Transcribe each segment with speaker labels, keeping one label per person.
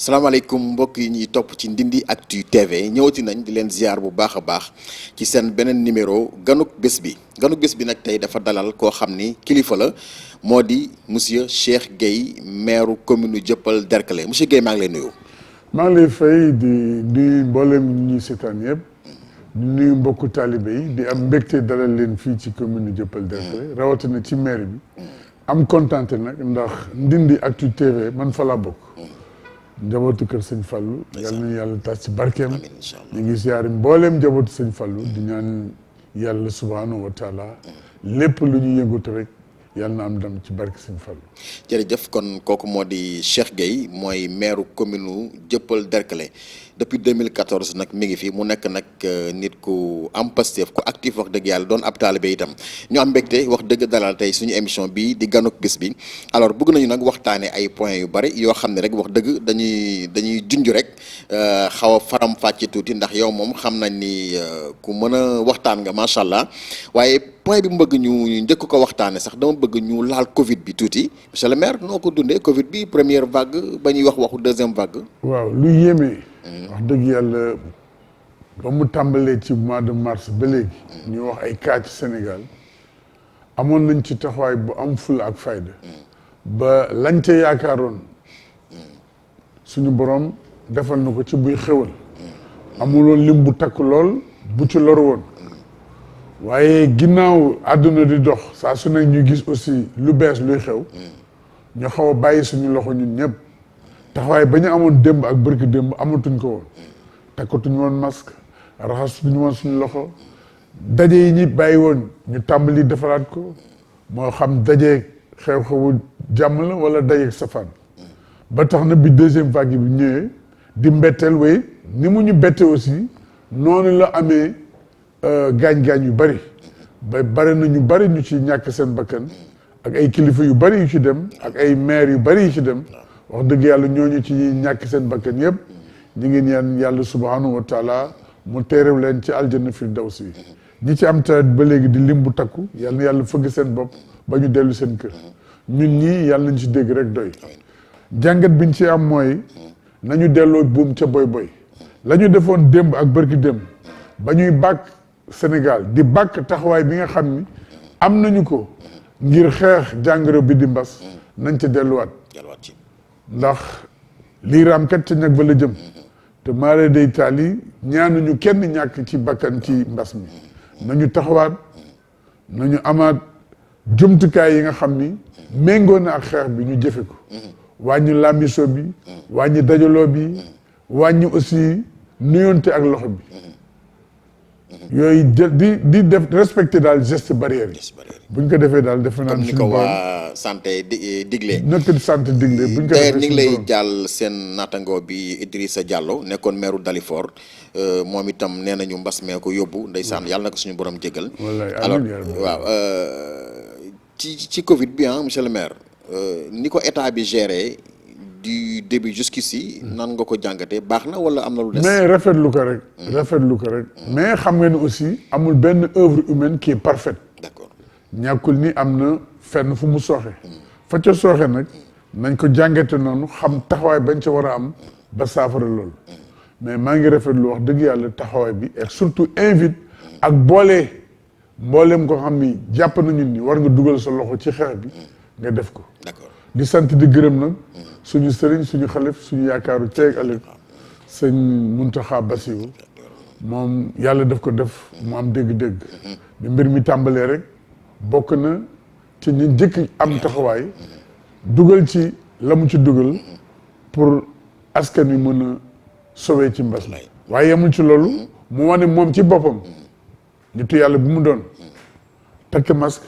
Speaker 1: salaamaaleykum mbokk yi ñuy topp ci Ndindy Actu TV ñëwati nañ di leen ziar bu baax a baax ci seen beneen numéro ganuk bés bi nag tey dafa dalal koo xam ni kilifa la moo di monsieur Cheikh Gueye maire commune Dieuppeul Derklé monsieur Gueye maa ngi lay nuyu.
Speaker 2: maa ngi lay fay di nuyu mboolem ñi seetaan yëpp di nuyu mbokku taalibe yi di am mbégte dalal leen fii ci commune Dieuppeul Derklé rawatina ci maire bi am kontante nag ndax Ndindy Actu TV man fa laa bokk. njabootu kër sëñ Fallou yàlla nañu yàlla tas ci barkeem ñu ngi siyaari mbooleem njabootu sëñ Fallou di ñaan yàlla subhanahu wa taala lépp lu ñu yëngatu rek yàlla na am ndam ci barke sëñ Fallou.
Speaker 1: jërëjëf kon kooku moo di Cheikh Gueye mooy maire commune Dieuppeul Derklé depuis 2014 nag mi ngi fi mu nekk nag nit ku am Pastef ku actif wax dëgg yàlla doon ab taalibe itam ñu am mbégte wax dëgg dalal tey suñu émission bi di ganuk bis bi alors bëgg nañu nag waxtaanee ay points yu bari yoo xam ne rek wax dëgg dañuy junj rek xaw a faram fàcce tuuti ndax yow moom xam nañ ni ku mën a waxtaan nga macha allah waaye point bi mu bëgg ñu njëkk ko waxtaanee sax dama bëgg ñu laal Covid bi tuuti monsieur le maire noo ko dundee Covid bi première vague ba ñuy waxu deuxième vague.
Speaker 2: waaw lu yéeme. wax dëgg yàlla ba mu tàmbalee ci mois de mars ba léegi. ñu wax ay cas ci Sénégal amoon nañ ci taxawaay bu am fula ak fayda. ba lañ ca yaakaaroon suñu borom defal na ko ci buy xewal. amuloon lim bu takk lool bu ci loru woon. waaye ginnaaw àdduna di dox saa su ne ñu gis aussi lu bees luy xew. ñu xaw a bàyyi suñu loxo ñun ñëpp. taxawaay ba ñu amoon démb ak bërki démb amatuñ ko woon takkatuñ woon masque raxasuñ woon suñu loxo daje yi ñi bàyyi woon ñu tàmbali defaraat ko moo xam daje xew-xewu jàmm la wala daje safaan ba tax na bi deuxième vague bi ñëwee di mbetteel way ni mu ñu bette aussi noonu la amee gaañ-gaañ yu bari ba bari na ñu bari ñu ci ñàkk seen bakkan ak ay kilifa yu bari yu ci dem ak ay maire yu bari yu ci dem wax dëgg yàlla ñooñu ci ñàkk seen bakkan yëpp ñu ngi ñaan yàlla subhanahu wa taala mu teerew leen ci aljanna firdawsi ñi ci am tawet ba léegi di lim bu takku yàlla na yàlla fëgg seen bopp ba ñu dellu seen kër ñun ñii yàlla nañ ci dégg rek doy jàngat biñ ci am mooy nañu delloo buum ca boy boy la ñu defoon démb ak bërki démb ba ñuy bàkk Sénégal di bàkk taxawaay bi nga xam ni am nañu ko ngir xeex jàngoro bi di mbas nañ ca delluwaat ndax lii raam kat ca ñag ba la jëm te maare day taal yi ñaanuñu kenn ñàkk ci bakkan ci mbas mi nañu taxawaat nañu amaat jumtukaay yi nga xam ni méngoo na ak xeex bi ñu jëfe ko wàññi làmmiso bi wàññi dajaloo bi wàññi aussi nuyonte ak loxo bi yooyu di def respecté daal geste barrière yi buñ ko defee daal defe naa
Speaker 1: ni ko waa santé digle
Speaker 2: nekk di santé digle buñ ko defee
Speaker 1: ñu ngi lay jàll seen naataango bi Idrissa Diallo nekkoon maire Dalifort moom itam nee nañu mbas mee ko yóbbu ndeysaan yàlla na ko suñu borom jégal alors waaw ci Covid bi monsieur le maire ni ko état bi géré du début jusqu'ici nan nga ko jàngatee baax na wala am na lu des.
Speaker 2: mais rafetlu ko rek. mais xam nga ne aussi amul benn œuvre humaine qui est parfaite.
Speaker 1: d'accord
Speaker 2: ñàkkul ni am na fenn fu mu sooxe. fa ca sooxe nag nañ ko jàngate noonu xam taxawaay bañ ca war a am ba saafara loolu. mais maa ngi rafetlu wax dëgg yàlla taxawaay bi et surtout invite ak mbooleem ko xam ni jàpp nañu ni war nga dugal sa loxo ci xeex bi nga def ko.
Speaker 1: d'accord
Speaker 2: di sant di gërëm nag. suñu sëriñ suñu xalif suñu yaakaaru ceeg ëllëg sëñ Muntaxa Basiru moom yàlla daf ko def mu am dégg-dégg bi mbir mi tàmbalee rek bokk na ci ñi njëkk am taxawaay dugal ci la mu ci dugal pour askan wi mën a sauver ci mbas mi waaye yemul ci loolu mu wane moom ci boppam nitu yàlla bi mu doon takk masque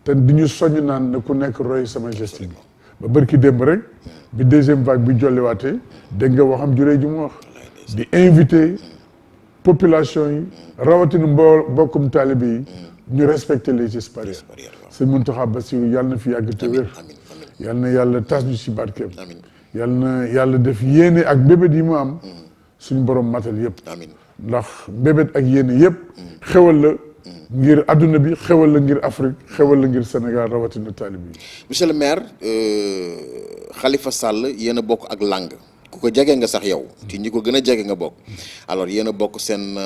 Speaker 2: te di ñu soññ naan ne ku nekk roy sama geste bi ba bërki démb rek bi deuxième vague bi jolliwaatee dégg nga waxam juree ji mu wax di invité population yi rawatina mbokkum taalibe yi ñu respecté les gestes barrières sëñ Mountakha Bassirou yàlla na fi yàgg te wér yàlla na yàlla tas ñu si barkeem yàlla na yàlla def yéene ak mbébét yi mu am suñu borom matal yëpp ndax mbébét ak yéene yëpp xewal la ngir adduna bi xewal la ngir Afrique xewal la ngir Sénégal rawatina taalib yi.
Speaker 1: monsieur le maire Khalifa Sall yéen a bokk ak langue ku ko jege nga sax yow ci ñi ko gën a jege nga bokk alors yéen a bokk seen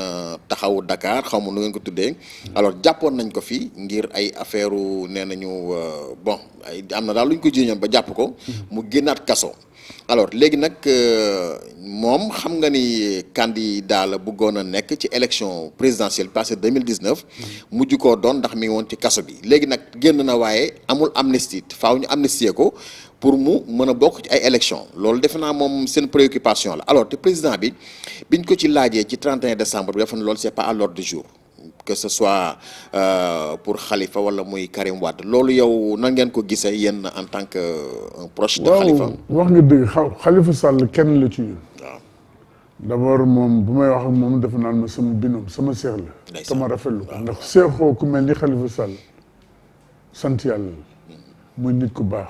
Speaker 1: taxawu Dakar xaw ma nu ngeen ko tuddee alors jàppoon nañ ko fi ngir ay affaire nee nañu bon ay am na daal lu ñu ko jiiñoon ba jàpp ko mu génnaat kaso alors léegi nag moom xam nga ni candidat la bëggoon a nekk ci élection présidentielle passée 2019 mujj koo doon ndax mi ngi woon ci kaso bi léegi nag génn na waaye amul amnistie faaw ñu amnistier ko pour mu mën a bokk ci ay élection loolu defe naa moom seen préoccupation la alors te président bi biñ ko ci laajee ci 31 décembre bi dafa ne loolu c'est pas à l'ordre du jour que ce soit pour Khalifa wala muy Karim Wade loolu yow nan ngeen ko gisee yéen en tant que un proche de Khalifa.
Speaker 2: wax nga dëgg Khalifa Sall kenn la ci ñun.
Speaker 1: waaw
Speaker 2: d'abord moom bu may wax ak moom dafa naan ma sama binôme sama seex la. sama rafetlu ko ndax seexoo ku mel ni Khalifa Sall sant yàlla la muy nit ku baax.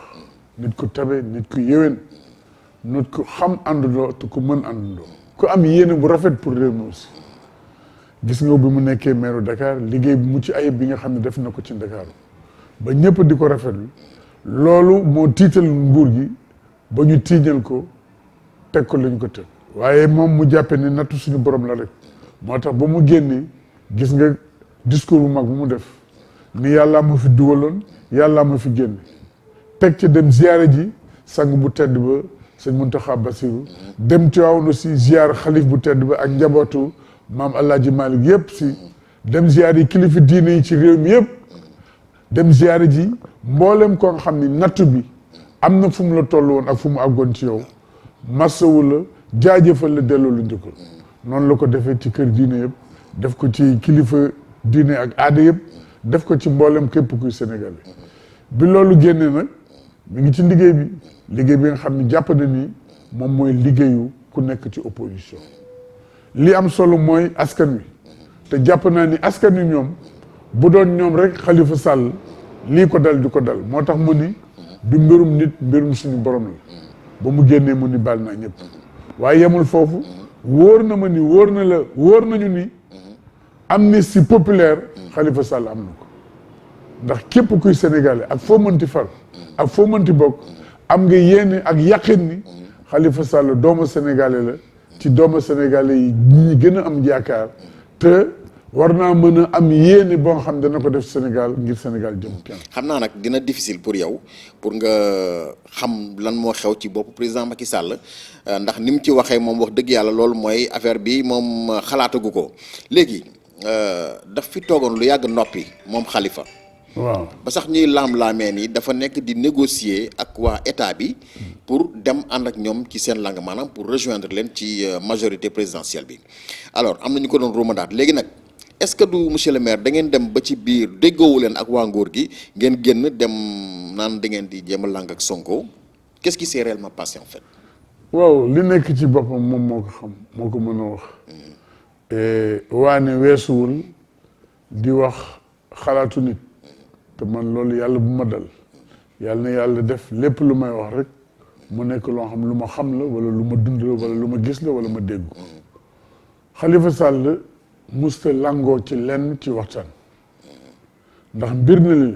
Speaker 2: nit ku tabe nit ku yéwén nit ku xam àndandoo te ku mën àndandoo ku am yéene bu rafet pour réew mi aussi gis nga bi mu nekkee maire Dakar liggéey bu mucc ayib bi nga xam ne def na ko ci Dakar ba ñëpp di ko rafetlu loolu moo tiital nguur gi ba ñu tiiñal ko teg ko lañ ko teg waaye moom mu jàppe ni nattu suñu borom la rek moo tax ba mu génnee gis nga discours bu mag bu mu def ni yàllaa ma fi dugaloon yàllaa ma fi génne teg ci dem ziyaare ji sang bu tedd ba sëñ Muntaxa Basiru dem Tiwaawan aussi ziyaar xalif bu tedd ba ak njabootu maam Alaaji Malik yëpp si dem ziyaare yi kilifa diine yi ci réew mi yëpp dem ziyaare ji mboolem koo nga xam ni nattu bi am na fu mu la toll woon ak fu mu àggoon ci yow masawu la jaajëfal la delloo lu njëkkal noonu la ko defee ci kër diine yëpp def ko ci kilifa diine ak aada yëpp def ko ci mboolem képp kuy Sénégal bi loolu génnee nag mi ngi ci liggéey bi nga xam ne jàpp na ni moom mooy liggéeyu ku nekk ci opposition li am solo mooy askan wi te jàpp naa ni askan wi ñoom bu doon ñoom rek Khalifa Sall lii ko dal di ko dal moo tax mu ni du mbirum nit mbirum suñu borom la ba mu génnee mu ni baal naa ñëpp waaye yemul foofu wóor na ma ni wóor nañu ni amnistie populaire Khalifa Sall am na ko ndax képp kuy sénégalais ak foo mënti far ak foo mënti bokk am nga yéene ak yaqin ni Khalifa Sall doomu sénégalais la ci doomu sénégalais yi ñi gën a am yaakaar te war naa mën a am yéene boo xam dana ko def Sénégal ngir Sénégal jëm kenn.
Speaker 1: xam naa nag dina difficile pour yow pour nga xam lan moo xew ci bopp président Macky Sall ndax ni mu ci waxee moom wax dëgg yàlla loolu mooy affaire bi moom xalaatagu ko léegi daf fi toogoon lu yàgg noppi moom Khalifa.
Speaker 2: waaw
Speaker 1: ba sax ñuy laam-laamee ni dafa nekk di négocier ak waa état bi pour dem ànd ak ñoom ci seen lang maanaam pour rejoindre leen ci majorité présidentielle bi alors am na ñu ko doon ruumandaat léegi nag est-ce que du monsieur le maire da ngeen dem ba ci biir déggoowu leen ak waa nguur gi ngeen génn dem naan da ngeen di jéem a lang ak Sonko qu'est-ce qui s'est réellement passé en fait.
Speaker 2: waaw li nekk ci boppam moom moo ko xam moo ko mën a wax. waane weesuwul di wax xalaatu nit. te man loolu yàlla bu ma dal yàlla na yàlla def lépp lu may wax rek mu nekk loo xam lu ma xam la wala lu ma dund la wala lu ma gis la wala ma dégg Khalifa Sall musta langoo ci lenn ci waxtaan ndax mbir na li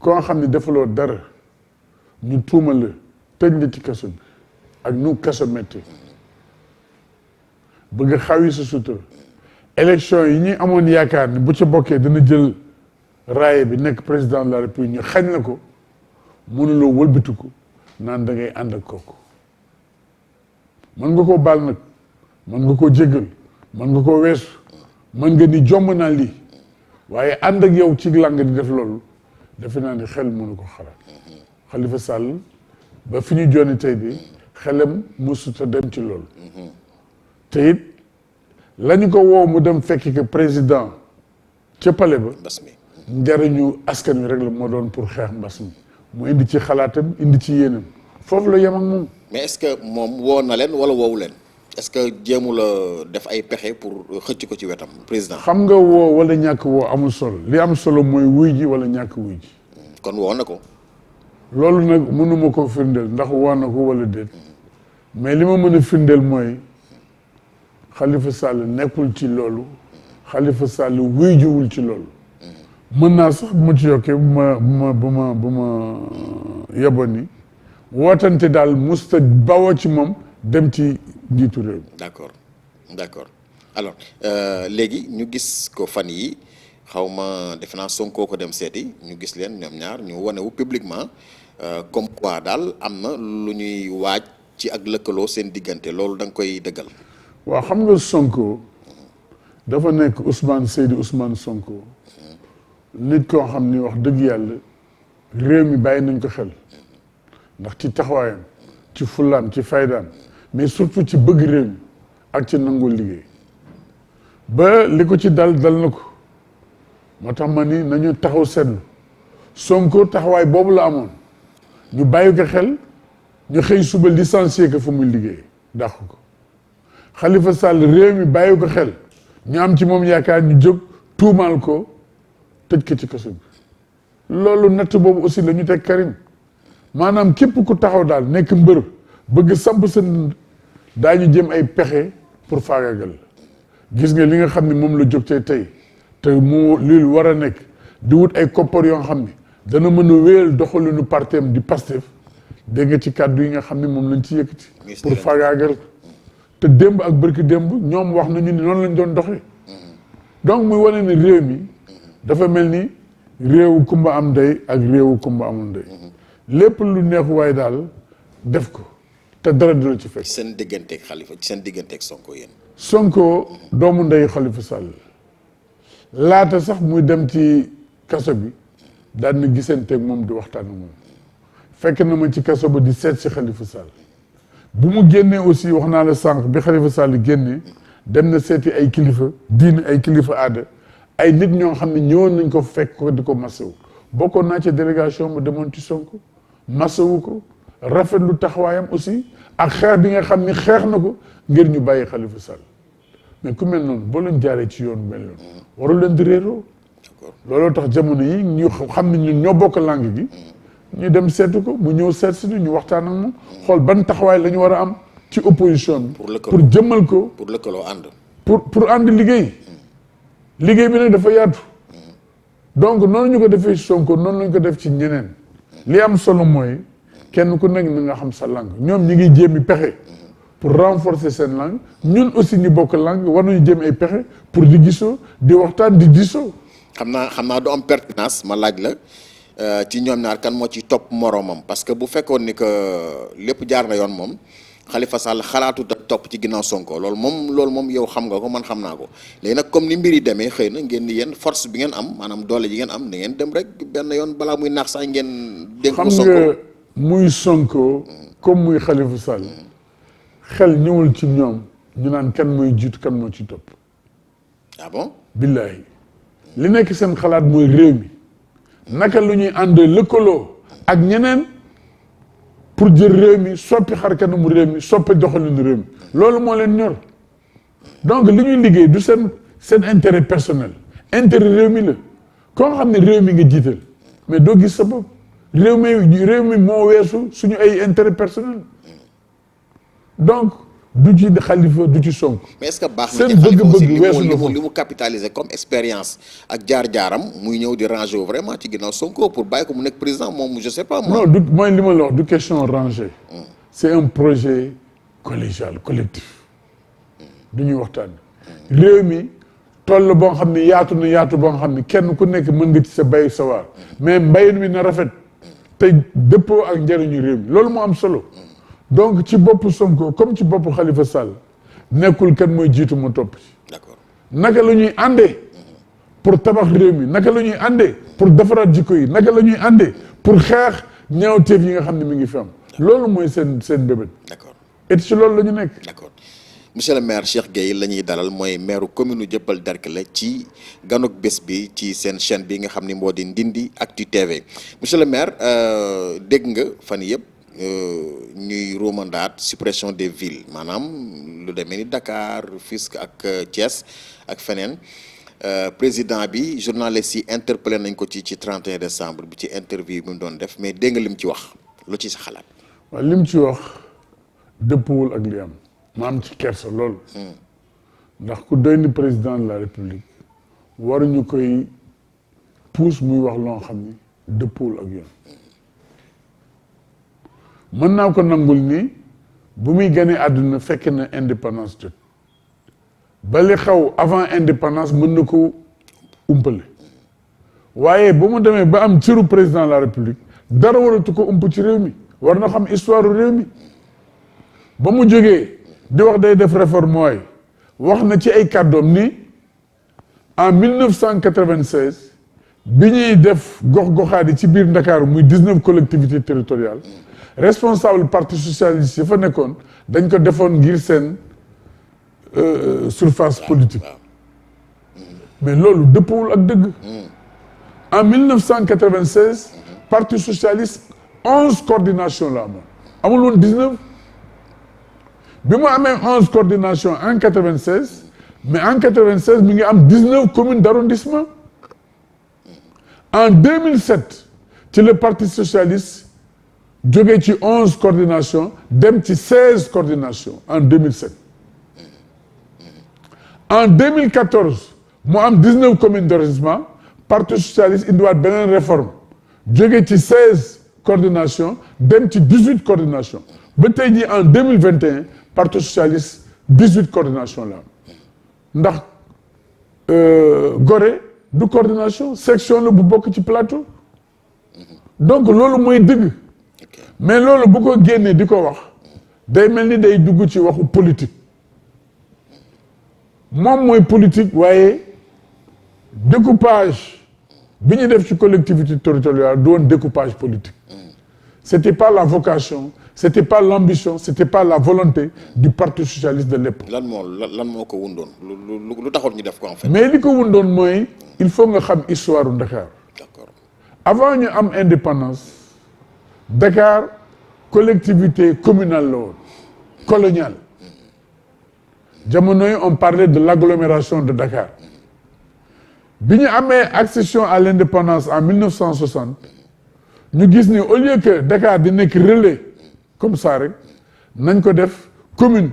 Speaker 2: koo xam ne defaloo dara ñu tuuma la tëj la ci kaso bi ak nu kaso metti bëgg xawi sa sutura élection yi ñuy amoon yaakaar ni bu ca bokkee dana jël raaye bi nekk président de la république ñu xañ la ko mënuloo wëlbatiku naan da ngay ànd ak kooku mën nga koo baal nag mën nga koo jéggal mën nga koo weesu mën nga ni jomb naa lii waaye ànd ak yow ci lang di def loolu defe naa ni xel mënu ko xalaat Khalifa Sall ba fi ñu jooni tey bi xelam mësuta dem ci loolu te it la ñu ko woo mu dem fekki que président ca palais ba njariñu askan wi rek la moo doon pour xeex mbas mi mu indi ci xalaatam indi ci yéenam foofu la yem ak moom.
Speaker 1: mais est-ce que moom woo na leen wala woowu leen est-ce que jéemu la def ay pexe pour xëcc ko ci wetam président.
Speaker 2: xam nga woo wala ñàkk woo amul solo li am solo mooy wuy ji wala ñàkk wuy ji.
Speaker 1: kon woo na ko.
Speaker 2: loolu nag mënuma ko firndeel ndax woo na ko wala déet mais li ma mën a firndeel mooy Khalifa Sall nekkul ci loolu Khalifa Sall wuy jiwul ci loolu. mën naa sax bu ma ci yokkee bu ma yeboon ni wootante daal musta bawoo ci moom dem ci njiitu réew mi.
Speaker 1: d'accord alors léegi ñu gis ko fan yi xaw ma defe naa Sonko ko dem seeti ñu gis leen ñoom ñaar ñu wanewu publiquement comme quoi daal am na lu ñuy waaj ci ak lëkkaloo seen diggante loolu da nga koy dëggal.
Speaker 2: waaw xam nga Sonko dafa nekk Seydou Ousmane Sonko nit koo xam ni wax dëgg yàlla réew mi bàyyi nañ ko xel ndax ci taxawaayam ci fulaam ci faydaam mais surtout ci bëgg réew mi ak ci nangul liggéey ba li ko ci dal na ko moo tax ma ni nañu taxaw seetlu Sonko taxawaay boobu la amoon ñu bàyyi ko xel ñu xëy suba licencié ko fu muy liggéey dàq ko Khalifa Sall réew mi bàyyi ko xel ñu am ci moom yaakaar ñu jóg tuumaal ko tëj ko ci kaso bi loolu natt boobu aussi la ñu teg Karim maanaam képp ku taxaw daal nekk mbër bëgg samp seen daañu jëm ay pexe pour faagagal gis nga li nga xam ne moom la jóg tey te mu li war a nekk di wut ay koppar yoo xam ne dana mën a wéyal doxalinu partem di Pastef dégg nga ci kàddu yi nga xam ne moom lañ ci yëkkati pour faagaagal te démb ak bërki démb ñoom wax nañu ni noonu lañ doon doxee donc muy wane ne réew mi dafa mel ni réewu kumba am ndey ak réewu kumba amul ndey lépp lu neex waaye daal def ko te dara du la ci fekk.
Speaker 1: seen digganteeg Khalifa seen digganteeg Sonko yéen.
Speaker 2: Sonko doomu ndey Khalifa Sall laata sax muy dem ci kaso bi daan na gisanteeg moom di waxtaan ak moom fekk na ma ci kaso ba di seet si Khalifa Sall bu mu génnee aussi wax naa la sànq bi Khalifa Sall génnee dem na seeti ay kilifa diine ay kilifa aada ay nit ñoo xam ne ñëwoon nañ ko fekk ko di ko masawu bokkoon naa ci délégation mu demoon ci Sonko masawu ko rafetlu taxawaayam aussi ak xeex bi nga xam ni xeex na ko ngir ñu bàyyi Khalifa Sall mais ku mel noonu boo leen jaaree ci yoon mel noonu warul leen di réeroo looloo tax jamono yi ñu xam ne ñun ñoo bokk langue gi ñu dem seetu ko mu ñëw seet si ñu waxtaan ak moom xool ban taxawaay la ñu war a am ci opposition bi pour jëmmal ko
Speaker 1: pour lëkkaloo ànd
Speaker 2: pour ànd liggéey bi nag dafa yaatu donc noonu ñu ko defee Sonko noonu lañu ko def ci ñeneen li am solo mooy kenn ku nekk na nga xam sa langue ñoom ñi ngi jéemi pexe pour renforcer seen langue ñun aussi ñu bokk langue war nañu jéem ay pexe pour di gisoo di waxtaan di diisoo.
Speaker 1: xam naa du am pertinence ma laaj la ci ñoom ñaar kan moo ci topp moroomam parce que bu fekkoon ni que lépp jaar na yoon moom Khalifa Sall xalaatu da topp ci ginnaaw Sonko loolu moom yow xam nga ko man xam naa ko léegi nag comme ni mbir yi demee xëy na ngeen ni yéen force bi ngeen am maanaam doole ji ngeen am da ngeen dem rek benn yoon balaa muy naax sax ngeen. dénk ko Sonko
Speaker 2: xam nga muy Sonko comme muy Khalifa Sall xel ñëwul ci ñoom ñu naan kan mooy jiitu kan moo ci topp.
Speaker 1: ah bon.
Speaker 2: billahi li nekk seen xalaat mooy réew mi naka lu ñuy ànd lëkkaloo ak ñeneen pour jël réew mi soppi xar kanamu réew mi soppi doxalinu réew mi loolu moo leen ñor donc li ñuy liggéey du seen intérêt personnel intérêt réew mi la koo xam ne réew mi nga jiital mais doo gis sa bopp réew mi moo weesu suñu ay intérêt personnel donc du ci Khalifa du ci Sonko.
Speaker 1: mais est-ce que baax na ci Khalifa aussi li mu capitaliser comme expérience ak jaar-jaaram muy ñëw di ranger wu vraiment ci ginnaaw Sonko pour bàyyi ko mu nekk président moom je sais pas moi.
Speaker 2: non du mooy li ma la wax du question ranger. c'est un projet collégial collectif. du ñuy waxtaan. réew mi toll boo xam ne yaatu boo xam ne kenn ku nekk mën nga ci sa bay sa waar mais mbayin mi na rafet te dëppoo ak njëriñu réew mi loolu moo am solo. donc ci boppu Sonko comme ci boppu Khalifa Sall nekkul kan mooy jiitu mu topp ci.
Speaker 1: d'accord
Speaker 2: naka la ñuy àndee pour tabax réew mi naka la ñuy àndee pour defaraat jikko yi naka la ñuy àndee pour xeex ñaawteef yi nga xam ne mi ngi fi am. loolu mooy seen bébét.
Speaker 1: d'accord
Speaker 2: et ci loolu la ñu nekk.
Speaker 1: d'accord monsieur le maire Cheikh Gueye la ñuy dalal mooy maire commune Dieuppeul Derklé ci ganuk bés bi ci seen chaîne bi nga xam ni moo di Ndindy Actu TV monsieur le maire dégg nga fan yëpp. ñuy romandaat suppression des villes maanaam lu demee ni Dakar Rufisque ak Thiès ak feneen président bi journaliste yi interpellé nañ ko ci 31 décembre bi ci interview bi mu doon def mais dégg nga lim ci wax lu ci sa xalaat.
Speaker 2: waaw lim ci wax dëppwul ak li am ma am ci kersa lool. ndax ku doy ni président de la république waruñu koy pousse muy wax loo xam ni dëppwul ak yoon. mën naa ko nangul ni bu muy gënee àdduna fekk na indépendance jot ba li xaw avant indépendance mën na ko umpale waaye ba mu demee ba am cëru président de la république dara waratu ko ump ci réew mi war na xam histoire réew mi ba mu jógee di wax day def réforme mooy wax na ci ay kàddoom ni en 1996 bi ñuy def gox-goxaat yi ci biir Ndakaaru muy 19 collectivités territoriales responsable parti socialiste yi fa nekkoon dañ ko defoon ngir seen surface politique mais loolu dëppawul ak dëgg en 1996 parti socialiste 11 coordination la amoon amul woon 19 bi mu amee 11 coordination en 96 mais en 96 mi ngi am 19 communes d'arrondissement en 2007 ci le parti socialiste jógee ci 11 coordination dem ci 16 coordination en 2007 en 2014 mu am 19 communes d'arrondissement parti socialiste indiwaat beneen réforme jógee ci 16 coordination dem ci 18 coordination ba tey jii en 2021 parti socialiste 18 coordination la am ndax Gorée du coordination section la bu bokk ci plateau donc loolu mooy dëgg mais loolu bu ko génnee di ko wax day mel ni day dugg ci waxu politique moom mooy politique waaye découpage bi ñu def ci collectivité territoriale doon découpage politique c'était pas la vocation c'était pas l'ambition c'était pas la volonté du parti socialiste de l'époque.
Speaker 1: lan moo ko wundoon lu taxoon ñu def ko en fait.
Speaker 2: mais li ko wundoon mooy il faut nga xam histoire u Dakar.
Speaker 1: D'accord.
Speaker 2: avant ñu am indépendance Dakar collectivité communale la woon coloniale jamono yi on parlait de l'agglomération de Dakar bi ñu amee accession à l'indépendance en 1960 ñu gis ni au lieu que Dakar di nekk relais comme ça rek nañ ko def commune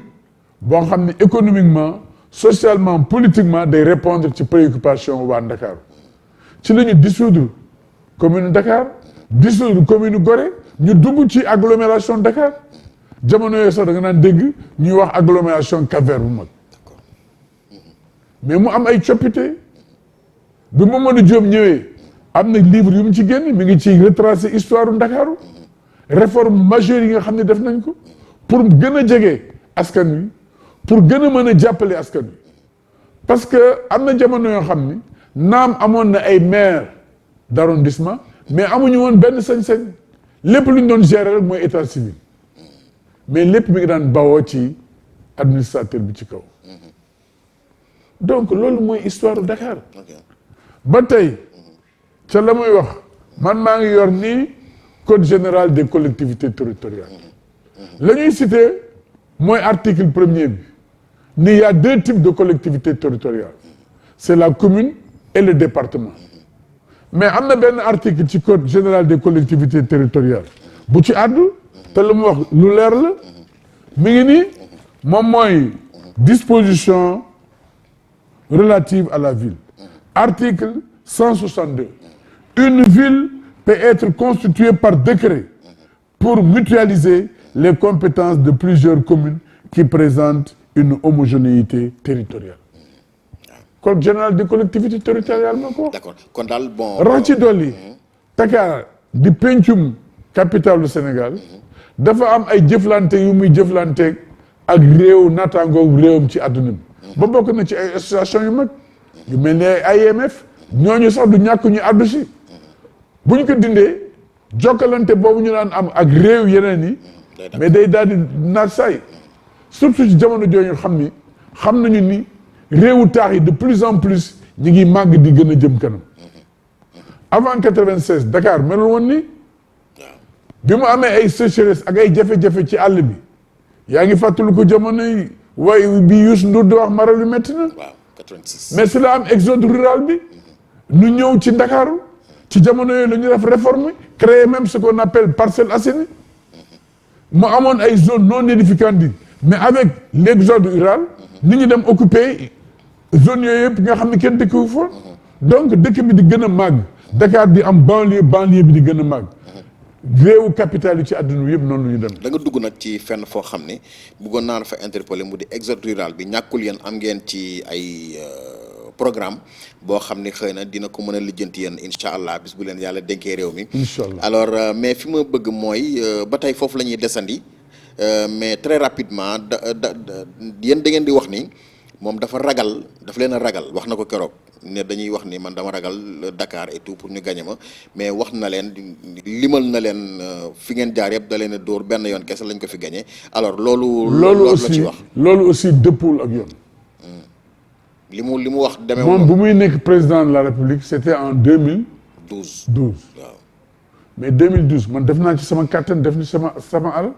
Speaker 2: boo xam ne économiquement socialement politiquement day répondre ci préoccupation waa Dakar ci la ñu dissoudre commune Dakar dissoudre commune Gorée ñu dugg ci agglomération Dakar jamono yooyu sax da nga naan dégg ñuy wax agglomération Cap-Vert bu mag mais mu am ay coppite bi Mamadou Diop ñëwee am na livre yu mu ci génn mi ngi ci retracer histoire u Ndakaaru réforme majeure yi nga xam ne def nañ ko pour gën a jege askan wi pour gën a mën a jàppale askan wi parce que am na jamono yoo xam ni naam amoon na ay maire d'arrondissement mais amuñu woon benn sañ-sañ lépp lu ñu doon gérer rek mooy état civil mais lépp mi ngi daan bawoo ci administrateur bi ci kaw donc loolu mooy histoire du Dakar ba tey ca la muy wax man maa ngi yor nii code général des collectivités territoriales la ñuy cité mooy article premier bi ni il y a deux types de collectivités territoriales c'est la commune et le département mais am na benn article ci code général des collectivités territoriales bu ci àddu te la mu wax lu leer la mi ngi nii moom mooy disposition relative à la ville article 162 une ville peut être constituée par décret pour mutualiser les compétences de plusieurs communes qui présentent une homogénéité territoriale. Code général des collectivités territoriales moo ko wax.
Speaker 1: D'accord kon daal bon.
Speaker 2: rax ci dolli Dakar di pencum capitale du Sénégal dafa am ay jëflante yu muy jëflanteeg ak réew naataangoog réewam ci àdduna bi. ba bokk na ci ay association yu mag yu mel ne ay IMF ñooñu sax du ñàkk ñu àddu si bu ñu ko dindee jokkalante boobu ñu daan am ak réew yeneen yi mais day daal di naat saay surtout ci jamono jooju xam nañu ni réewu taax yi de plus en plus ñi ngi màgg di gën a jëm kanam avant 96 Dakar melul woon ni bi mu amee ay sécheresse ak ay jafe-jafe ci àll bi yaa ngi fàttaliku ko jamono yi waaye bi Youssou Ndour di wax maral yu métti na
Speaker 1: 86
Speaker 2: mais si la am exode rural bi nu ñëw ci Ndakaaru ci jamono yooyu la ñu def réforme créer même ce qu'on appelle Parcelles Assainies mu amoon ay zones non aedificantes mais avec l'exode rural nit ñi dem occuper zones yooyu yëpp nga xam ne kenn dëkk wu fa donc dëkk bi di gën a màgg Dakar di am banlieue bi di gën a màgg réewu capital yi ci àdduna bi yëpp noonu la ñu dem.
Speaker 1: da nga dugg nag ci fenn foo xam ne bëggoon naa la fa interpeller mu di exode rural bi ñàkkul yéen am ngeen ci ay programme boo xam ne xëy na dina ko mën a lijjanti yéen incha allah bis bu leen yàlla dénkee réew mi.
Speaker 2: incha allah
Speaker 1: alors mais fi ma bëgg mooy ba tey foofu la ñuy desandi mais très rapidement yéen da ngeen di wax ni moom dafa ragal dafa leen a ragal wax na ko keroog ne dañuy wax ni man dama ragal Dakar et tout pour ñu gagné ma mais wax na leen limal na leen fi ngeen jaar yëpp da leen a dóor benn yoon kese lañ ko fi gagné alors loolu
Speaker 2: aussi
Speaker 1: la ci wax.
Speaker 2: loolu aussi dëppul ak yoon.
Speaker 1: li mu wax demee
Speaker 2: moom bu muy nekk président de la République c'était en
Speaker 1: 2012.
Speaker 2: waaw mais 2012 man def naa ci sama kàttan def na sama alal.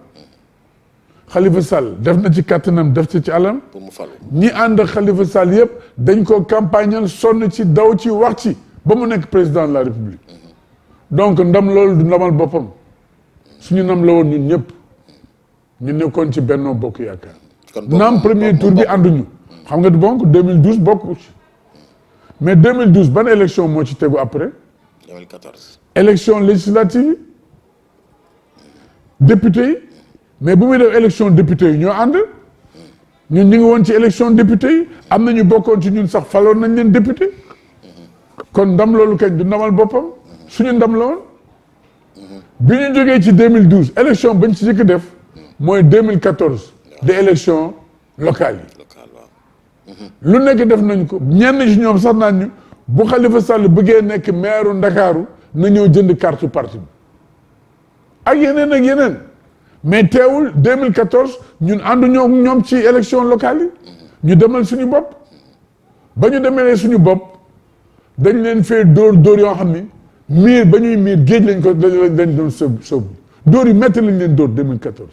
Speaker 2: Khalifa Sall def na ci kàttanam def ci alam.
Speaker 1: pour mu falu
Speaker 2: ñi ànd ak Khalifa Sall yëpp dañ ko campagnal sonn ci daw ci wax ci ba mu nekk président de la République. donc ndam loolu du ndamal boppam. suñu ndam la woon ñun ñëpp. ñu nekkoon ci Benno Bokk Yaakaar. naam premier tour bi ànduñu. xam nga donc 2012 bokku ci. mais 2012 ban élection moo ci tegu après.
Speaker 1: 2014.
Speaker 2: élection législative yi. député yi. mais bu muy def élection député yi ñoo ànd. ñun ñu ngi woon ci élection député yi am na ñu bokkoon ci ñun sax faloon nañ leen député. kon ndam loolu kañ du ndamal boppam. suñu ndam la woon. bi ñu jógee ci 2012 élection bañ ci jëkk def. mooy 2014. de élection locale yi. lu nekk def nañ ko ñenn ci ñoom sax naan ñu bu Khalifa Sall bëggee nekk maire Ndakaaru na ñëw jënd carte parti bi ak yeneen mais teewul 2014 ñun ànduñoo ñoom ci élection locale yi ñu demal suñu bopp ba ñu demee suñu bopp dañ leen fee dóor yoo xam ni miir ba ñuy miir géej lañ doon sóobu dóor yu métti lañ leen dóor 2014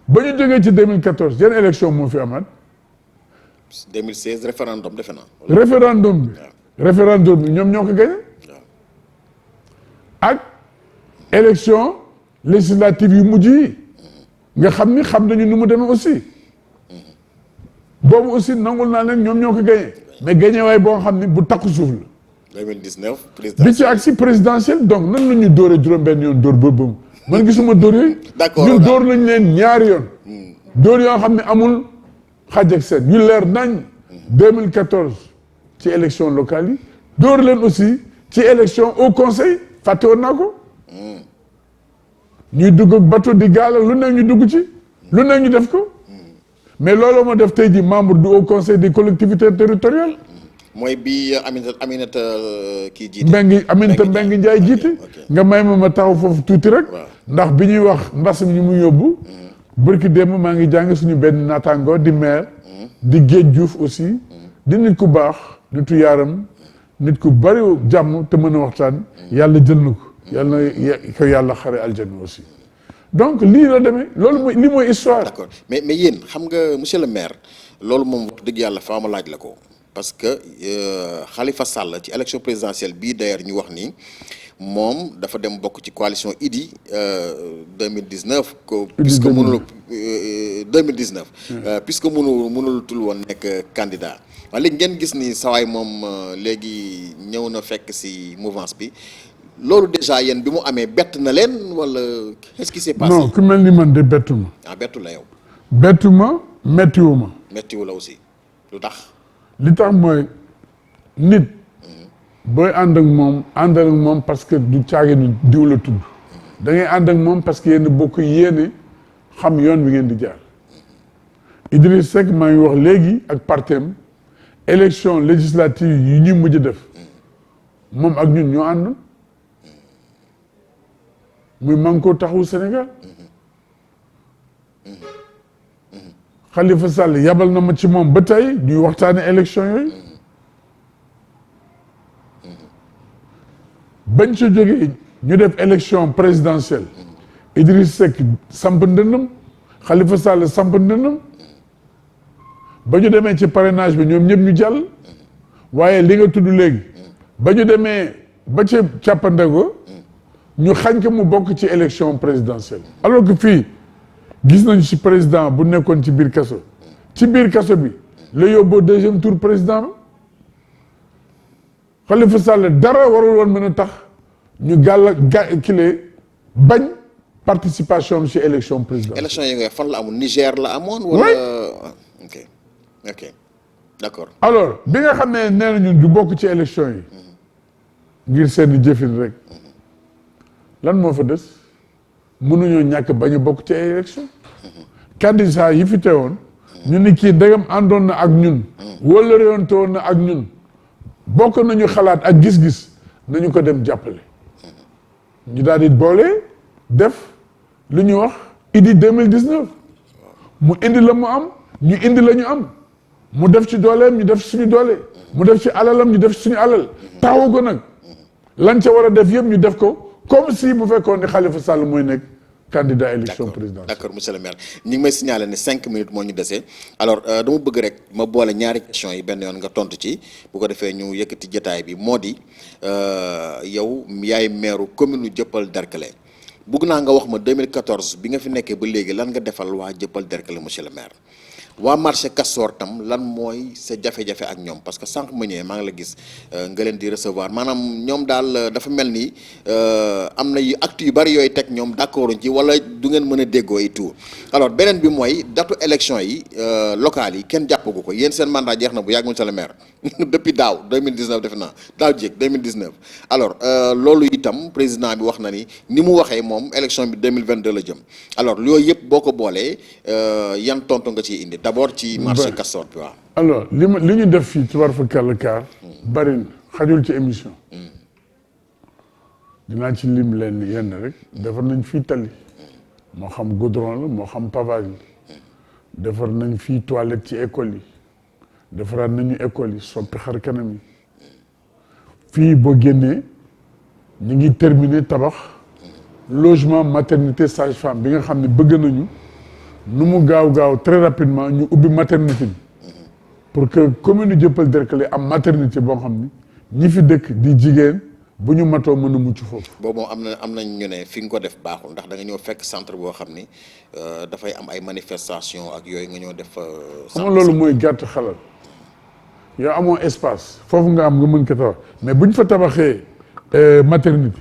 Speaker 2: ba ñu jógee ci 2014 yan élection moo fi amaat.
Speaker 1: 2016 référendum defe naa.
Speaker 2: référendum bi ñoom ñoo ko gagné. ak élection législative yu mujj yi. nga xam ni xam nañu nu mu demee aussi. boobu aussi nangul naa leen ñoom ñoo ko gagné. mais gagné waay boo xam ni bu takku suuf la.
Speaker 1: 2019
Speaker 2: bi ci agsi présidentielle donc nan la ñu dóoree juróom-benn yoon dóor boobu man gisuma dóor yooyu.
Speaker 1: d'accord
Speaker 2: ñun dóor nañ leen ñaari yoon. dóor yoo xam ne amul. xaaj ak seen yu leer nañ 2014 ci élection locale yi dóor leen aussi ci élection au conseil fàtte woon naa ko ñuy dugg ak bateau di gaala lu ne ñu dugg ci lu ne ñu def ko mais loolu moo def tey ji membre du au conseil des collectivités territoriales.
Speaker 1: mooy bi Aminata kii jiite.
Speaker 2: Aminata Mbengue Ndiaye jiite. nga may ma taxaw foofu tuuti rek. ndax bi ñuy wax mbas mi ñu mu yóbbu. bërki démb maa ngi jàng suñu benn naataango di maire di Géej Diouf aussi di nit ku baax nitu yaaram nit ku bari jàmm te mën a waxtaan yàlla jël na ko yàlla na ko yàlla xare aljana aussi donc lii la demee loolu mooy lii mooy histoire.
Speaker 1: d'accord mais yéen xam nga monsieur le maire loolu moom wax dëgg yàlla faa ma laaj la ko parce que Khalifa Sall ci élection présidentielle bii d'ailleurs ñu wax nii moom dafa dem bokk ci coalition Idy 2019 ko puisque mënul 2019 puisque mënul tul woon nekk candidat waaye léegi ngeen gis ni sawaay moom léegi ñëw na fekk si mouvance bi loolu déjà yéen bi mu amee bett na leen wala qu'est-ce qui s'est passé.
Speaker 2: non ku mel ni man de bettu ma.
Speaker 1: ah bettu la yow.
Speaker 2: bettu ma méttiwu ma.
Speaker 1: méttiwu la aussi lu tax.
Speaker 2: li tax mooy nit. booy ànd ak moom parce que du caagi ni diw la tudd da ngay ànd ak moom parce que yéen bokk yéene xam yoon bi ngeen di jaar Idriss Seck maa ngi wax léegi ak partem élection législative yi ñuy mujj def moom ak ñun ñoo ànd muy Manko Taxawu Sénégal Khalifa Sall yabal na ma ci moom ba tey ñuy waxtaane élection yooyu bañ ci jógee ñu def élection présidentielle Idriss Seck samp ndëndam Khalifa Sall samp ndëndam ba ñu demee ci parrainage bi ñoom ñëpp ñu jàll waaye li nga tudd léegi ba ñu demee ba ci càppandego ñu xañ ko mu bokk ci élection présidentielle alors que fii gis nañu ci président bu nekkoon ci biir kaso bi la yóbboo deuxième tour président ba Khalifa Sall dara warul woon mën a tax ñu kile bañ participation ci élection présidentielle.
Speaker 1: élection yi nga fan la amoon Niger la amoon. wala ok d'accord.
Speaker 2: alors bi nga xam ne nee na ñun du bokk ci élection yi. ngir seen jëfin rek. lan moo fa des mënuñoo ñàkk bañ a bokk ci ay élection. candidat yi fi teewoon. ñu ni kii ndegam àndoon na ak ñun. wala réewante woon na ak ñun. bokk nañu xalaat ak gis-gis nañu ko dem jàppale. ñu daal di boole def lu ñuy wax Idy 2019 mu indi la mu am ñu indi la ñu am mu def ci dooleem ñu def suñu doole mu def ci alalam ñu def suñu alal taxawu ko nag lan ca war a def yëpp ñu def ko comme si bu fekkoon ni Khalifa Sall mooy nekk candidat élection présidentielle.
Speaker 1: d'accord monsieur le maire ñi ngi may signaler ne 5 minutes moo ñu desee alors dama bëgg rek ma boole ñaari question yi benn yoon nga tontu ci bu ko defee ñu yëkkati jotaay bi moo di yow yaay maire commune Dieuppeul Derklé bëgg naa nga wax ma 2014 bi nga fi nekkee ba léegi lan nga defal waa Dieuppeul Derklé monsieur le maire waa marché Castor tam lan mooy sa jafe-jafe ak ñoom parce que sànq ma ñëwee maa ngi la gis nga leen di recevoir maanaam ñoom daal dafa mel ni am na yu actes yu bari yooyu teg ñoom d'accord ci wala du ngeen mën a déggoo et tout alors beneen bi mooy datu élection yi locales yi kenn jàppagu ko yéen seen mandat jeex na bu yàgg monsieur le maire depuis daaw 2019 defe naa daaw jéeg 2019 alors loolu itam président bi wax na ni mu waxee moom élection bi 2022 la jëm alors yooyu yëpp boo ko boolee yan tontu nga ciy indi d'abord ci marché Castor bi waaw.
Speaker 2: alors li ñu def fii ci war fa kàll kaar bari na xajul ci émission dinaa ci lim leen yenn rek defar nañ fii tali moo xam goudron la moo xam pavage la defar nañ fii toilette ci école yi defaraat nañu école yi soppi xar kanam yi fii boo génnee ñu ngi terminer tabax logement maternité sage-femme bi nga xam ne bëgg nañu nu mu gaaw très rapidement ñu ubbi maternité bi pour que commune Dieuppeul Derklé am maternité boo xam ni ñi fi dëkk di jigéen bu ñu matoo mën a mucc foofu.
Speaker 1: boobu moom am nañ ñu ne fi nga ko def baaxul ndax da nga ñëw fekk centre boo xam ni dafay am ay manifestation ak yooyu nga ñëw def.
Speaker 2: xam nga loolu mooy gàtt xalal yow amoo espace foofu nga am nga mën ko tabax mais bu ñu fa tabaxee maternité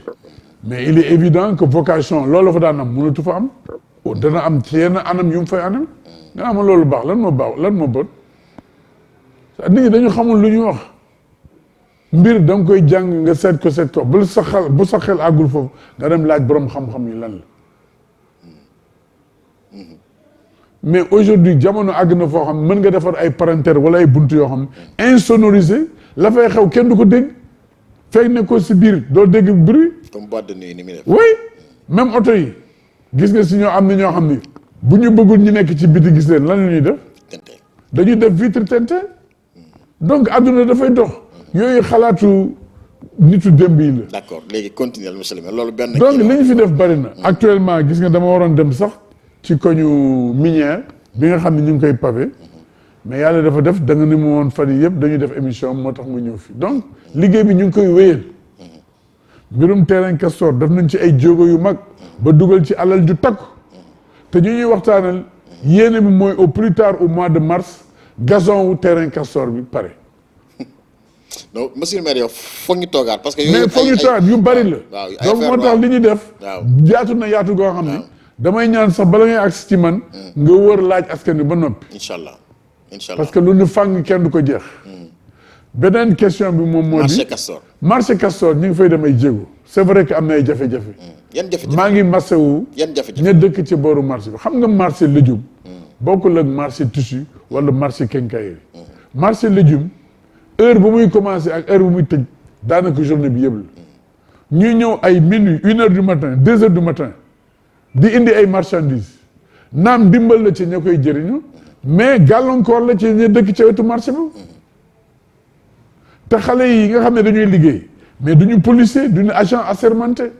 Speaker 2: mais il est évident que vocation loolu fa daan am mënatu fa am. dana am ci yenn anam yu mu fay anam nga am loolu baax lan moo bon nit ñi dañu xamul lu ñuy wax mbir da nga koy jàng nga seet ko bu sa xel àggul foofu nga dem laaj borom xam-xam yi lan la mais aujourd'hui jamono àgg na foo xam mën nga defar ay parentère wala ay buntu yoo xam insonorisé la fay xew kenn du ko dégg fekk ne ko si biir doo dégg bruit.
Speaker 1: comme boîte de nuit ni muy def.
Speaker 2: oui même oto yi. gis nga si ñoo am na ñoo xam ni bu ñu bëggul ñu nekk ci biti gis leen lan la ñuy def dañuy def vitre teintée donc adduna dafay dox yooyu xalaatu nitu démb yi la.
Speaker 1: d'accord léegi continuer monsieur le maire loolu benn.
Speaker 2: donc li ñu fi def bari na. actuellement gis nga dama waroon dem sax ci koñu minière bi nga xam ne ñu ngi koy pavé mais yàlla dafa def da nga ni mu woon fan yii yëpp dañuy def émission moo tax mu ñëw fi donc liggéey bi ñu ngi koy wéyal mbirum terrain Castor def nañ ci ay jéego yu mag. ba dugal ci alal ju takku te ñu ñuy waxtaanal yéene bi mooy au plus tard au mois de mars gazon wu terrain Castor bi pare.
Speaker 1: donc monsieur le maire yow foog ñu toogaat parce que.
Speaker 2: mais foog ñu toogaat yu bari la. donc moo tax li ñuy def. yaatu na yaatu goo xam ne. damay ñaan sax bala ngay agsi ci man. nga wër laaj askan wi ba noppi.
Speaker 1: incha allah
Speaker 2: parce que lu ñu fàng kenn du ko jeex. beneen question bi moom moo di
Speaker 1: marché Castor.
Speaker 2: marché Castor ñu ngi fay dem ay jéego c'est vrai que am na ay jafe-jafe.
Speaker 1: yan jafe-jafe
Speaker 2: maa ngi masawu.
Speaker 1: yan jafe-jafe
Speaker 2: ña dëkk ci booru marché bi xam nga marché légume. bokkul ak marché tissu wala marché quincaillerie. marché légume heure bu muy commencé ak heure bu muy tëj daanaka journée bi yëpp la. ñuy ñëw ay minuit 1 heure du matin 2 heures du matin di indi ay marchandises naam dimbal la ci ña koy jëriñu mais gàllankoor la ci ña dëkk ci wetu marché bi. te xale yi nga xam ne dañuy liggéey mais duñu policier duñu agent assermenté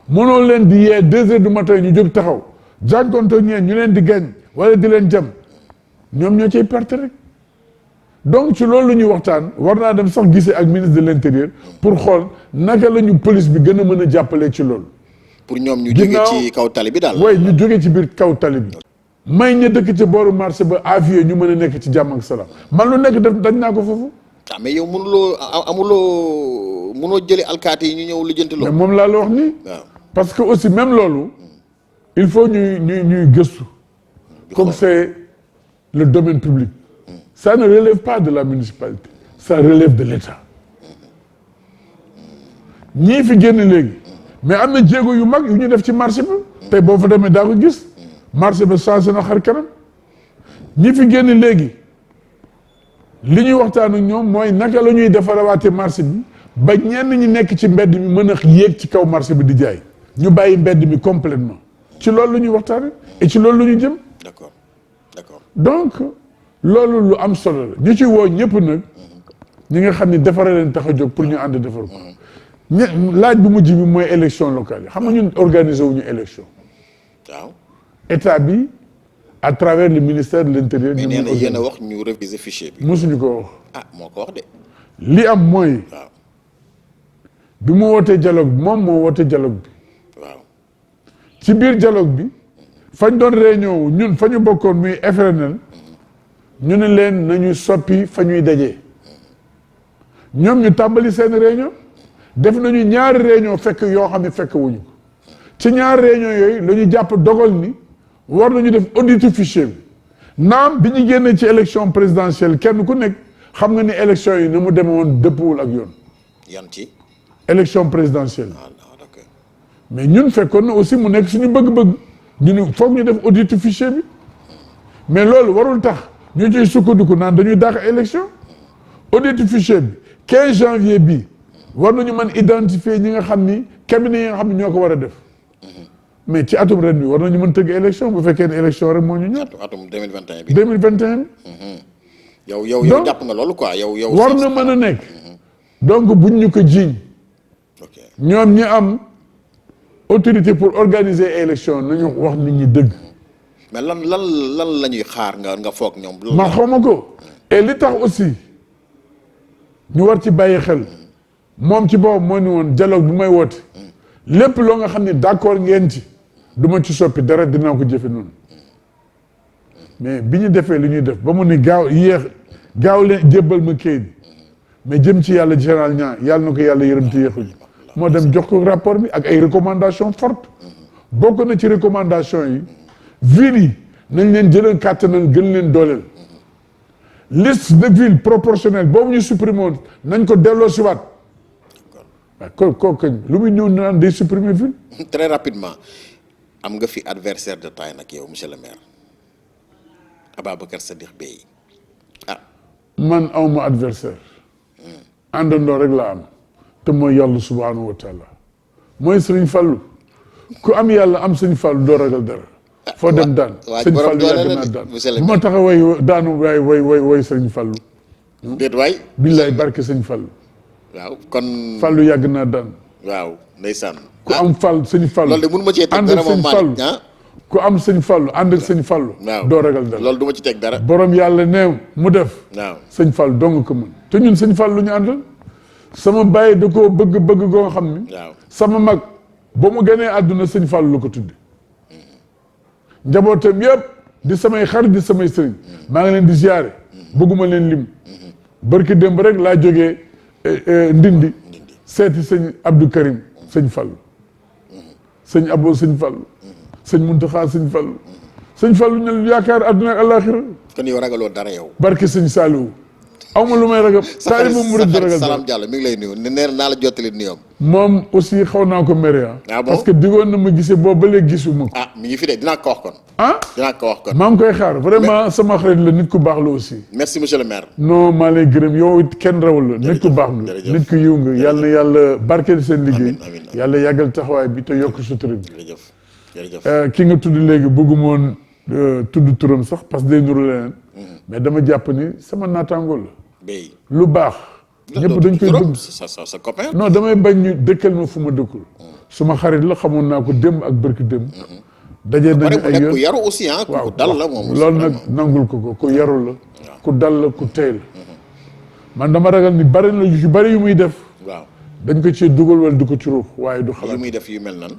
Speaker 2: mënoo leen di yee 2 heures du matin ñu jóg taxaw jànkonto ñeen ñu leen di gañ wala di leen jam ñoom ñoo ciy perte rek donc ci loolu la ñuy waxtaan war naa dem sax gisee ak ministre de l'intérieur pour xool naka la ñu police bi gën a mën a jàppale ci loolu.
Speaker 1: pour ñoom ñu jóge ci kaw tali bi daal.
Speaker 2: way ñu jóge ci biir kaw tali bi. may ña dëkk ci booru marché ba avié ñu mën a nekk ci jàmm ak salaam man lu nekk def dañ naa ko foofu.
Speaker 1: ah mais yow mënoo jëlee alkaati yi ñu ñëw lijjanti loolu.
Speaker 2: mais moom laa la wax nii.
Speaker 1: waaw
Speaker 2: parce que aussi même loolu il faut ñuy gëstu comme c'est le domaine public ça ne relève pas de la municipalité ça relève de l'État ñii fi génn léegi mais am na jéego yu mag yu ñu def ci marché bi tey boo fa demee daa ko gis marché ba changé na xar kanam ñi fi génn léegi li ñuy waxtaan ak ñoom mooy naka la ñuy defarawaatee marché bi ba ñenn ñi nekk ci mbedd mi mën a yéeg ci kaw marché bi di jaay ñu bàyyi mbedd mi complètement ci loolu la ñuy waxtaane et ci loolu la ñuy jëm.
Speaker 1: D'accord.
Speaker 2: donc loolu lu am solo la ñu ci woo ñëpp nag ñi nga xam ni defara leen tax a jóg pour ñu ànd defar ko laaj bu mujj bi mooy élection locale yi xam nga ñun organiser wuñu élection.
Speaker 1: waaw
Speaker 2: état bi à travers le ministère de l'intérieur.
Speaker 1: mais nee na yéen a wax ñu réviser fichier bi.
Speaker 2: mosuñu ko wax.
Speaker 1: ah moo ko wax de.
Speaker 2: li am mooy.
Speaker 1: waaw
Speaker 2: bi mu wootee dialogue bi moom moo wootee dialogue bi.
Speaker 1: waaw
Speaker 2: ci biir dialogue bi. fañ doon réunion ñun fa ñu bokkoon muy FRNL. ñu ne leen nañu soppi fa ñuy dajee. ñoom ñu tàmbali seen réunion. def nañu ñaari réunion fekk yoo xam ne fekk wuñu ko. ci ñaari réunion yooyu la ñu jàpp dogal ni. war nañu def audit fichier bi naam bi ñu génnee ci élection présidentielle kenn ku nekk xam nga ni élection yi ni mu demee woon dëppwul ak yoon.
Speaker 1: yan ci.
Speaker 2: élection présidentielle.
Speaker 1: ah non d'accord.
Speaker 2: mais ñun fekkoon na aussi mu nekk suñu bëgg-bëgg ñu ni foog ñu def audit fichier bi mais loolu warul tax ñu ciy sukkandiku naan dañuy dàq élection audit fichier bi 15 janvier bi war nañu mën identifier ñi nga xam ni cabinet yi nga xam ni ñoo ko war a def. mais ci atum ren bi war nañu mën tëgg élection bu fekkee ne élection rek moo ñu ñor.
Speaker 1: atum 2021 bi.
Speaker 2: 2021 bi.
Speaker 1: yow jàpp nga loolu quoi yow.
Speaker 2: war na mën a nekk. donc buñ ñu ko jiiñ.
Speaker 1: ok
Speaker 2: ñoom ñi am autorité pour organiser élection nañu wax nit ñi dëgg.
Speaker 1: mais lan la ñuy xaar nga foog ñoom.
Speaker 2: ma xawma ko. et li tax aussi ñu war ci bàyyi xel moom ci boppam moo ni woon dialogue bi may woote. lépp loo nga xam ne d'accord ngeen ci. du ma ci soppi dara dinaa ko jëfe noonu mais bi ñu defee li ñuy def ba mu ni gaaw leen jébbal ma kayit mais jëm ci yàlla général ñaa yàlla na ko yàlla yërëm ci yéexuñu moo dem jox ko rapport bi ak ay recommandations fortes bokk na ci recommandation yi villes yi nañ leen jëlee kàttanal gën leen dooleel liste de villes proportionnelle boobu ñu supprimé woon nañ ko delloo si waat waaw kooku lu muy ñëw naan day supprimer ville.
Speaker 1: très rapidement am nga fi adversaire de taille nag yow monsieur le maire Ababacar Sadikh Bèye ah.
Speaker 2: man awma adversaire àndandoo rek laa am te mooy yàlla subhanahu wa taala mooy sëriñ Fallou ku am yàlla am sëriñ Fallou doo ragal dara foo dem daan sëriñ Fallou yàgg naa daan bu ma tax a way daanu way sëriñ Fallou
Speaker 1: déet waay
Speaker 2: billaay barke sëriñ Fallou
Speaker 1: waaw kon
Speaker 2: Fallou yàgg naa daan
Speaker 1: waaw ndeysaan
Speaker 2: ku am sëñ Fallou
Speaker 1: loolu de mënu ma cee teg dara moom Malick ah
Speaker 2: ku am sëñ Fallou ànd ak sëñ Fallou
Speaker 1: waaw
Speaker 2: doo ragal dara
Speaker 1: loolu du ma ci teg dara
Speaker 2: borom yàlla neew mu def
Speaker 1: waaw
Speaker 2: sëñ Fallou dong ko mën te ñun sëñ Fallou lu ñu àndal sama bàyyi da koo bëgg goo xam ni
Speaker 1: waaw
Speaker 2: sama mag ba mu gënee àdduna sëñ Fallou la ko tudde njabootam yëpp di samay xarit di samay sëriñ maa ngi leen di ziare bëgguma leen lim barki démb rek laa jógee ndindi seeti sëñ Abdou Karim sëñ Fallou sëñ Abo sëñ Fallou sëñ Muntaxa sëñ Fallou sëñ Fallou ñu yaakaar àdduna ak àllaaxira
Speaker 1: kon yow ragaloo dara yow
Speaker 2: barke sëñ Saliou aw ma lu may ragal taalibu murid du ragal
Speaker 1: Salam Diallo mi ngi lay nuyu nee naa la jottali nuyoom
Speaker 2: moom aussi xaw naa ko mere
Speaker 1: ah bon
Speaker 2: parce que digoon na ma gisee boobu ba léegi gisuma ko
Speaker 1: ah mi ngi fi de dinaa ko wax kon
Speaker 2: ah
Speaker 1: dinaa ko wax kon
Speaker 2: maa ngi koy xaar vraiment sama xarit la nit ku baax la aussi
Speaker 1: merci monsieur le maire
Speaker 2: non maa lay gërëm yow it kenn rawal la nit ku baax nga nit ku yiw nga yàlla na yàlla barkeel seen liggéey yàlla yàggal taxawaay bi te yokk sutura bi
Speaker 1: jërëjëf
Speaker 2: ki nga tudd léegi bëgguma woon tudd turam sax parce que day nuru leneen mais dama jàpp ni sama naataango la
Speaker 1: Bèye
Speaker 2: lu baax ñëpp dañ koy bëgg
Speaker 1: sa copain
Speaker 2: non damay bañ ñu dëkkal ma fu ma dëkkul suma xarit la xamoon naa ko démb ak bërki démb dajee nañu ay yoon
Speaker 1: ku yaru aussi ah ku dal la moom
Speaker 2: loolu nag nangul ko ku yaru la ku dal la ku tey la man dama ragal ni bari na yu bari yu muy def
Speaker 1: waaw
Speaker 2: dañ ko ci dugal wala du ko ci ruux waaye du xalaat
Speaker 1: yu muy def yu mel nan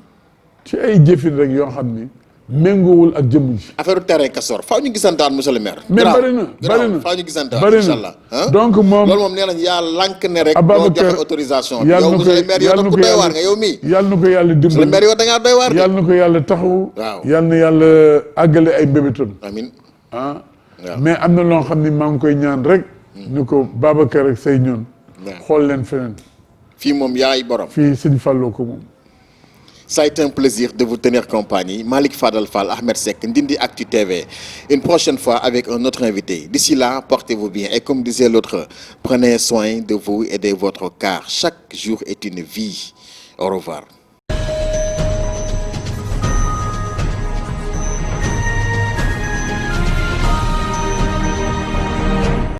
Speaker 2: ci ay jëfin rek yoo xam ni méngoowul ak jëmm ji.
Speaker 1: affaire terrain Castor faaw ñu gisantaan monsieur le maire.
Speaker 2: mais bari na
Speaker 1: faaw ñu gisantaan
Speaker 2: bari
Speaker 1: incha
Speaker 2: na
Speaker 1: allah.
Speaker 2: donc moom
Speaker 1: loolu moom nee nañ yaa lànk ne rek.
Speaker 2: Ababacar
Speaker 1: doo joxe autorisation.
Speaker 2: yàlla
Speaker 1: yow
Speaker 2: na ko
Speaker 1: monsieur le maire yow nag ku doy waar nga yow mii.
Speaker 2: yàlla na ko yàlla
Speaker 1: monsieur le
Speaker 2: dimbali
Speaker 1: maire yow da ngaa doy waar de.
Speaker 2: yàlla na ko yàlla taxawu.
Speaker 1: waaw
Speaker 2: yàlla na yàlla àggale ay mbébétam.
Speaker 1: amiin.
Speaker 2: ah
Speaker 1: waaw
Speaker 2: mais am na loo xam ni maa ngi koy ñaan rek. ni ko Babacar ak say ñoon. xool leen feneen.
Speaker 1: fii moom yaay borom.
Speaker 2: fii Sëñ Fallou ko moom.
Speaker 1: Ça a été un plaisir de vous tenir compagnie. Malick Fadal Fall, Ahmed Seck, Ndindy Actu TV. Une prochaine fois avec un autre invité. D'ici là, portez-vous bien. Et comme disait l'autre, prenez soin de vous et de votre car. Chaque jour est une vie. Au revoir.